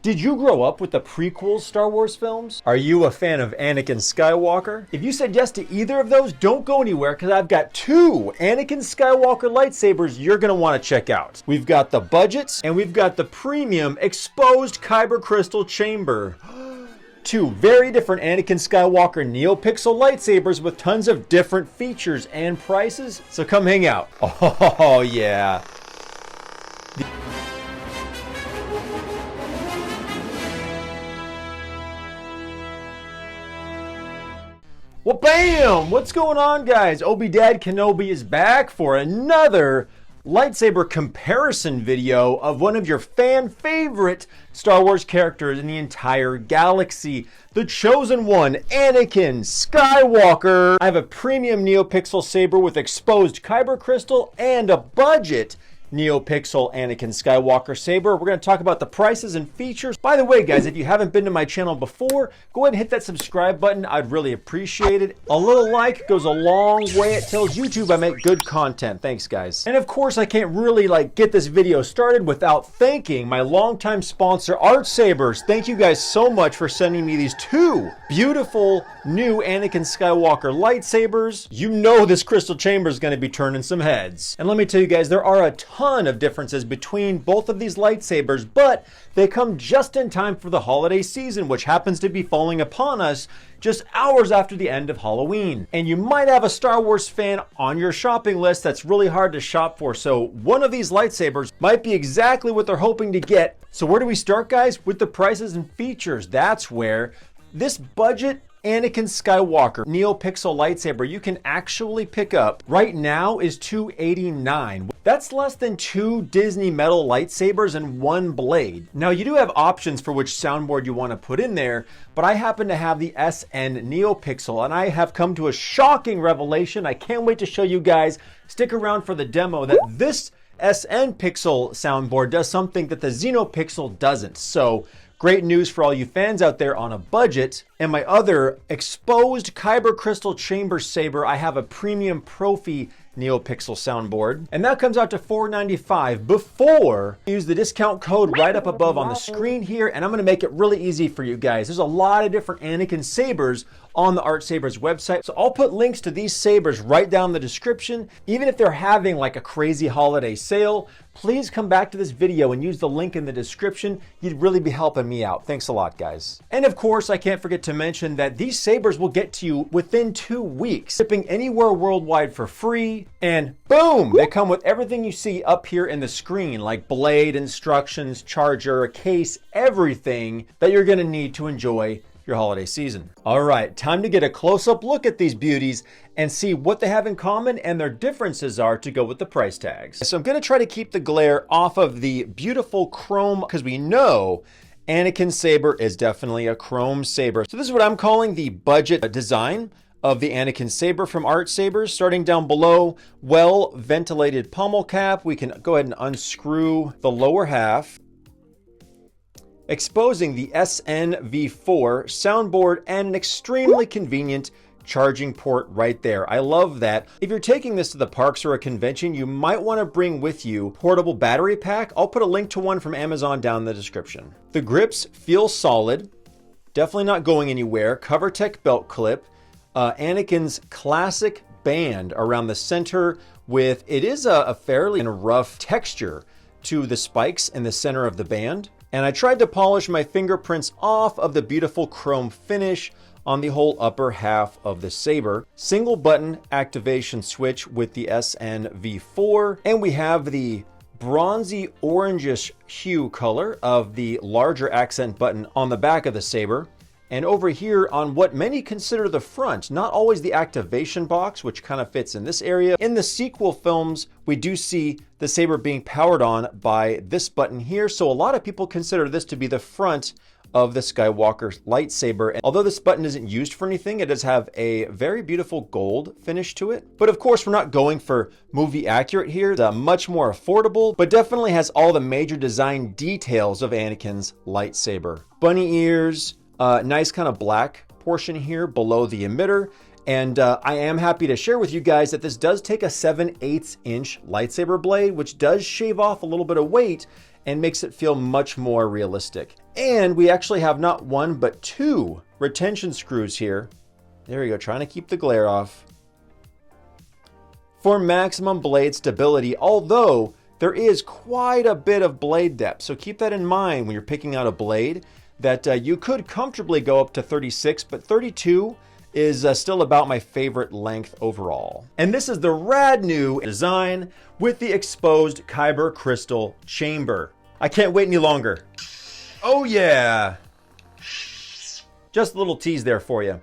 Did you grow up with the prequel Star Wars films? Are you a fan of Anakin Skywalker? If you said yes to either of those, don't go anywhere because I've got two Anakin Skywalker lightsabers you're going to want to check out. We've got the budgets and we've got the premium exposed Kyber crystal chamber. Two very different Anakin Skywalker Neopixel lightsabers with tons of different features and prices. So come hang out. Oh yeah. Well, bam! What's going on, guys? Obi-Dad Kenobi is back for another lightsaber comparison video of one of your fan favorite Star Wars characters in the entire galaxy, the chosen one, Anakin Skywalker. I have a premium Neopixel saber with exposed Kyber crystal and a budget Neopixel Anakin Skywalker saber. We're going to talk about the prices and features. By the way, guys, if you haven't been to my channel before, go ahead and hit that subscribe button. I'd really appreciate it. A little like goes a long way. It tells YouTube I make good content. Thanks, guys. And of course, I can't really get this video started without thanking my longtime sponsor, Artsabers. Thank you guys so much for sending me these two beautiful new Anakin Skywalker lightsabers. You know this crystal chamber is going to be turning some heads. And let me tell you guys, there are a ton of differences between both of these lightsabers, but they come just in time for the holiday season, which happens to be falling upon us just hours after the end of Halloween. And you might have a Star Wars fan on your shopping list that's really hard to shop for, so one of these lightsabers might be exactly what they're hoping to get. So where do we start, guys? With the prices and features. That's where this budget Anakin Skywalker Neopixel lightsaber you can actually pick up right now is $289. That's less than two Disney metal lightsabers and one blade. Now you do have options for which soundboard you want to put in there, but I happen to have the SN Neopixel and I have come to a shocking revelation. I can't wait to show you guys. Stick around for the demo that this SN Pixel soundboard does something that the Xenopixel doesn't. So great news for all you fans out there on a budget. And my other exposed Kyber crystal chamber saber, I have a premium Profi Neopixel soundboard, and that comes out to $495 before you use the discount code right up above on the screen here. And I'm going to make it really easy for you guys. There's a lot of different Anakin sabers on the Artsabers website, so I'll put links to these sabers right down in the description. Even if they're having like a crazy holiday sale, please come back to this video and use the link in the description. You'd really be helping me out. Thanks a lot, guys. And of course, I can't forget to mention that these sabers will get to you within 2 weeks, shipping anywhere worldwide for free. And boom, they come with everything you see up here in the screen, like blade, instructions, charger, a case, everything that you're gonna need to enjoy your holiday season. All right, time to get a close-up look at these beauties and see what they have in common and their differences are to go with the price tags. So I'm gonna try to keep the glare off of the beautiful chrome because we know Anakin saber is definitely a chrome saber. So this is what I'm calling the budget design of the Anakin saber from Artsabers. Starting down below, well ventilated pommel cap. We can go ahead and unscrew the lower half, exposing the SN-V4 soundboard and an extremely convenient charging port right there. I love that. If you're taking this to the parks or a convention, you might want to bring with you portable battery pack. I'll put a link to one from Amazon down in the description. The grips feel solid, definitely not going anywhere. CoverTech belt clip, Anakin's classic band around the center with, it is a fairly rough texture to the spikes in the center of the band. And I tried to polish my fingerprints off of the beautiful chrome finish on the whole upper half of the saber. Single button activation switch with the SN-V4. And we have the bronzy orangish hue color of the larger accent button on the back of the saber. And over here on what many consider the front, not always the activation box, which kind of fits in this area. In the sequel films, we do see the saber being powered on by this button here. So a lot of people consider this to be the front of the Skywalker lightsaber. And although this button isn't used for anything, it does have a very beautiful gold finish to it. But of course, we're not going for movie accurate here. It's much more affordable, but definitely has all the major design details of Anakin's lightsaber. Bunny ears, nice kind of black portion here below the emitter. And I am happy to share with you guys that this does take a 7/8 inch lightsaber blade, which does shave off a little bit of weight and makes it feel much more realistic. And we actually have not one, but two retention screws here. There we go, trying to keep the glare off. For maximum blade stability, although there is quite a bit of blade depth. So keep that in mind when you're picking out a blade, that you could comfortably go up to 36, but 32 is still about my favorite length overall. And this is the rad new design with the exposed Kyber crystal chamber. I can't wait any longer. Oh yeah! Just a little tease there for you.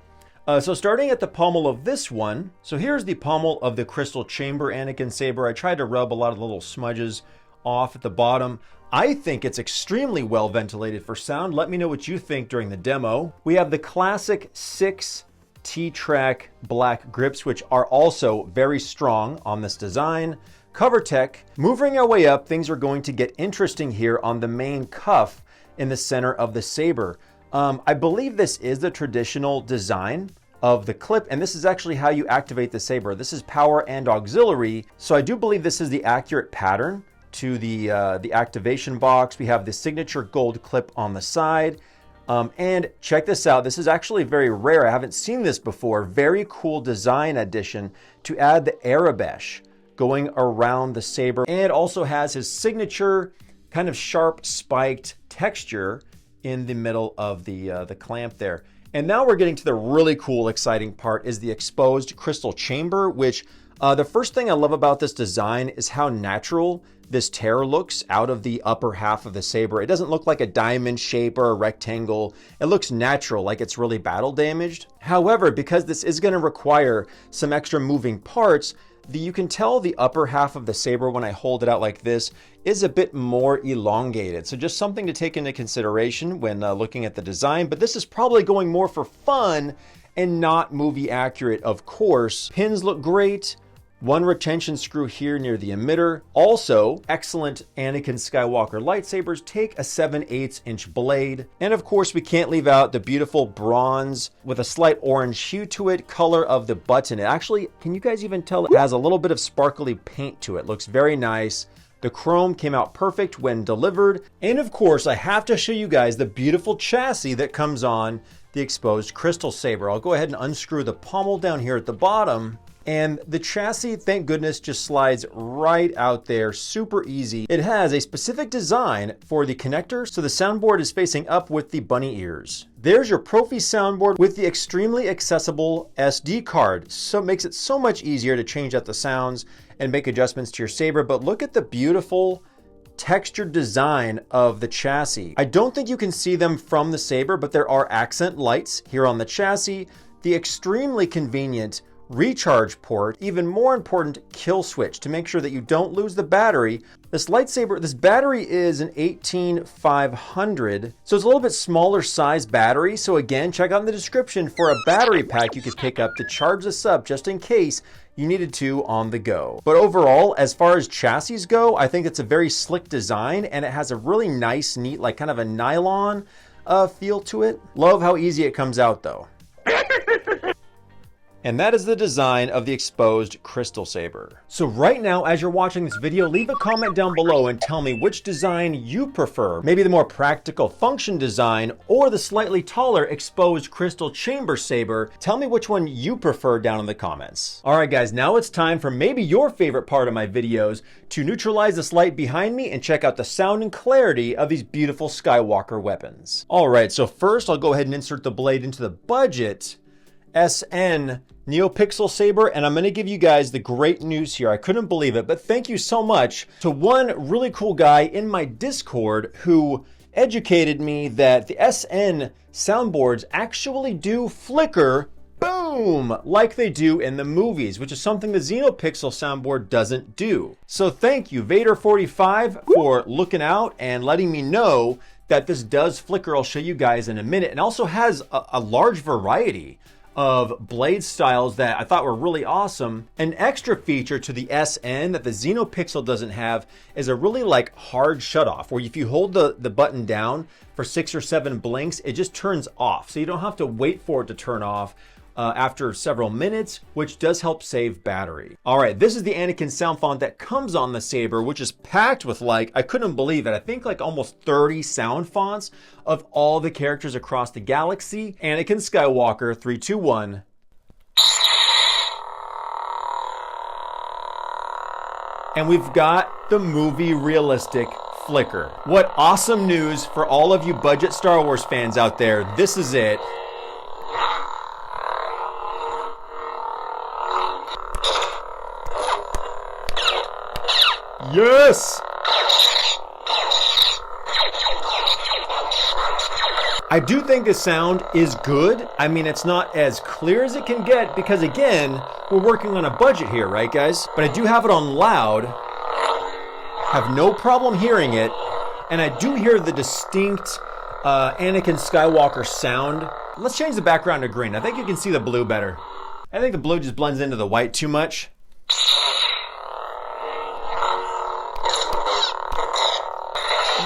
So starting at the pommel of this one, so here's the pommel of the crystal chamber Anakin saber. I tried to rub a lot of the little smudges off at the bottom. I think it's extremely well ventilated for sound. Let me know what you think during the demo. We have the classic 6 T-track black grips, which are also very strong on this design. Cover tech. Moving our way up, things are going to get interesting here on the main cuff in the center of the saber. I believe this is the traditional design of the clip, and this is actually how you activate the saber. This is power and auxiliary, so I do believe this is the accurate pattern to the activation box. We have the signature gold clip on the side. And check this out. This is actually very rare. I haven't seen this before. Very cool design addition to add the Arabesh going around the saber, and also has his signature kind of sharp spiked texture in the middle of the clamp there. And now we're getting to the really cool, exciting part, is the exposed crystal chamber, which the first thing I love about this design is how natural this tear looks out of the upper half of the saber. It doesn't look like a diamond shape or a rectangle. It looks natural, like it's really battle damaged. However, because this is going to require some extra moving parts, you can tell the upper half of the saber, when I hold it out like this, is a bit more elongated. So just something to take into consideration when looking at the design. But this is probably going more for fun and not movie accurate, of course. Pins look great. One retention screw here near the emitter. Also, excellent Anakin Skywalker lightsabers take a 7/8 inch blade. And of course, we can't leave out the beautiful bronze with a slight orange hue to it, color of the button. It actually, can you guys even tell, it has a little bit of sparkly paint to it. Looks very nice. The chrome came out perfect when delivered. And of course, I have to show you guys the beautiful chassis that comes on the exposed crystal saber. I'll go ahead and unscrew the pommel down here at the bottom. And the chassis, thank goodness, just slides right out there, super easy. It has a specific design for the connector, so the soundboard is facing up with the bunny ears. There's your Profi soundboard with the extremely accessible SD card, so it makes it so much easier to change out the sounds and make adjustments to your saber. But look at the beautiful textured design of the chassis. I don't think you can see them from the saber, but there are accent lights here on the chassis. The extremely convenient recharge port, even more important, kill switch to make sure that you don't lose the battery. This lightsaber, this battery is an 18500, so it's a little bit smaller size battery. So again, check out in the description for a battery pack you could pick up to charge this up just in case you needed to on the go. But overall, as far as chassis go, I think it's a very slick design, and it has a really nice, neat, like kind of a nylon feel to it. Love how easy it comes out though. And that is the design of the exposed crystal saber. So right now, as you're watching this video, leave a comment down below and tell me which design you prefer. Maybe the more practical function design or the slightly taller exposed crystal chamber saber. Tell me which one you prefer down in the comments. All right, guys, now it's time for maybe your favorite part of my videos to neutralize this light behind me and check out the sound and clarity of these beautiful Skywalker weapons. All right, so first I'll go ahead and insert the blade into the Budget SN Neopixel saber, and I'm going to give you guys the great news here. I couldn't believe it, but thank you so much to one really cool guy in my Discord who educated me that the SN soundboards actually do flicker, boom, like they do in the movies, which is something the Neopixel soundboard doesn't do. So thank you, Vader45, for looking out and letting me know that this does flicker. I'll show you guys in a minute, and also has a large variety of blade styles that I thought were really awesome. An extra feature to the SN that the Neopixel doesn't have is a really like hard shutoff, where if you hold the button down for 6 or 7 blinks, it just turns off. So you don't have to wait for it to turn off after several minutes, which does help save battery. All right, this is the Anakin sound font that comes on the saber, which is packed with like, I couldn't believe it, I think like almost 30 sound fonts of all the characters across the galaxy. Anakin Skywalker, 3, 2, 1. And we've got the movie realistic flicker. What awesome news for all of you budget Star Wars fans out there. This is it. Yes! I do think the sound is good. I mean, it's not as clear as it can get because, again, we're working on a budget here, right, guys? But I do have it on loud. Have no problem hearing it. And I do hear the distinct Anakin Skywalker sound. Let's change the background to green. I think you can see the blue better. I think the blue just blends into the white too much.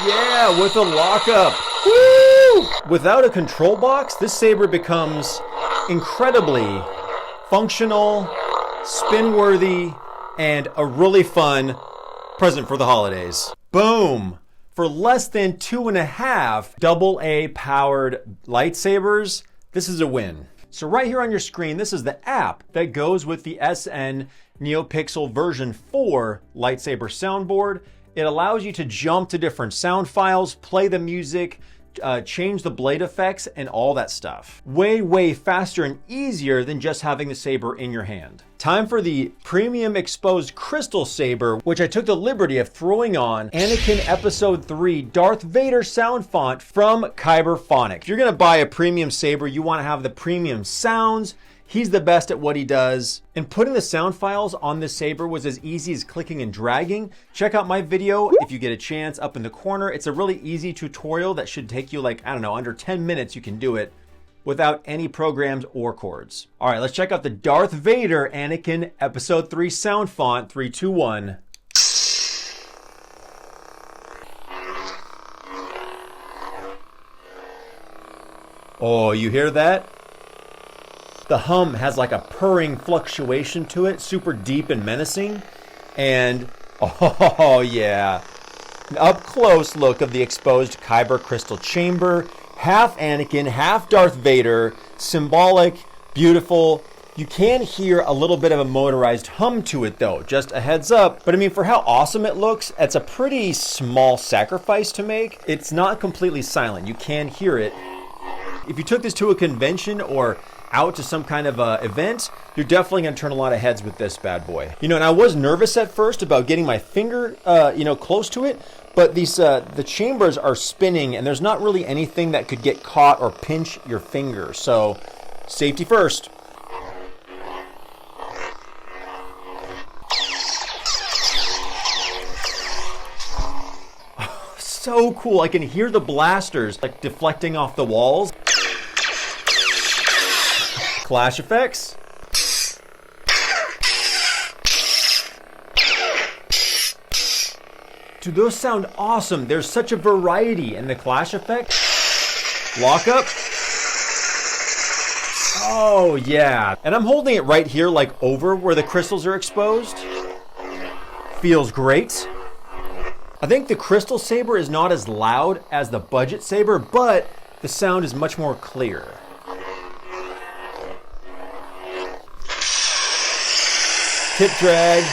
Yeah, with a lockup. Woo! Without a control box, this saber becomes incredibly functional, spin-worthy, and a really fun present for the holidays. Boom! For less than 2.5 AA powered lightsabers, this is a win. So right here on your screen, this is the app that goes with the SN Neopixel version 4 lightsaber soundboard. It allows you to jump to different sound files, play the music, change the blade effects, and all that stuff. Way, way faster and easier than just having the saber in your hand. Time for the premium exposed crystal saber, which I took the liberty of throwing on Anakin Episode 3 Darth Vader sound font from Kyber Phonics. If you're gonna buy a premium saber, you wanna have the premium sounds. He's the best at what he does. And putting the sound files on this saber was as easy as clicking and dragging. Check out my video if you get a chance up in the corner. It's a really easy tutorial that should take you like, I don't know, under 10 minutes you can do it without any programs or chords. All right, let's check out the Darth Vader Anakin Episode 3 sound font, 3, 2, 1. Oh, you hear that? The hum has like a purring fluctuation to it, super deep and menacing. And, oh yeah, an up close look of the exposed Kyber crystal chamber. Half Anakin, half Darth Vader, symbolic, beautiful. You can hear a little bit of a motorized hum to it though, just a heads up. But I mean, for how awesome it looks, it's a pretty small sacrifice to make. It's not completely silent, you can hear it. If you took this to a convention or out to some kind of event, you're definitely gonna turn a lot of heads with this bad boy. You know, and I was nervous at first about getting my finger, close to it, but these the chambers are spinning, and there's not really anything that could get caught or pinch your finger. So, safety first. So cool! I can hear the blasters like deflecting off the walls. Clash effects. Dude, those sound awesome. There's such a variety in the clash effect. Lockup. Oh yeah. And I'm holding it right here, like over where the crystals are exposed. Feels great. I think the crystal saber is not as loud as the budget saber, but the sound is much more clear. Tip drag.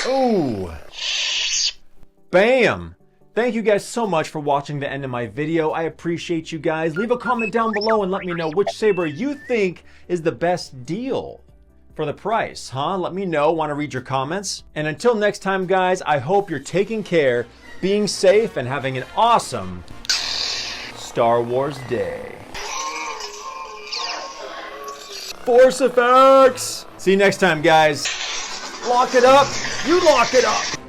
Ooh. Bam. Thank you guys so much for watching the end of my video. I appreciate you guys. Leave a comment down below and let me know which saber you think is the best deal for the price, huh? Let me know. Want to read your comments. And until next time, guys, I hope you're taking care, being safe, and having an awesome Star Wars day. Force effects! See you next time, guys. Lock it up. You lock it up.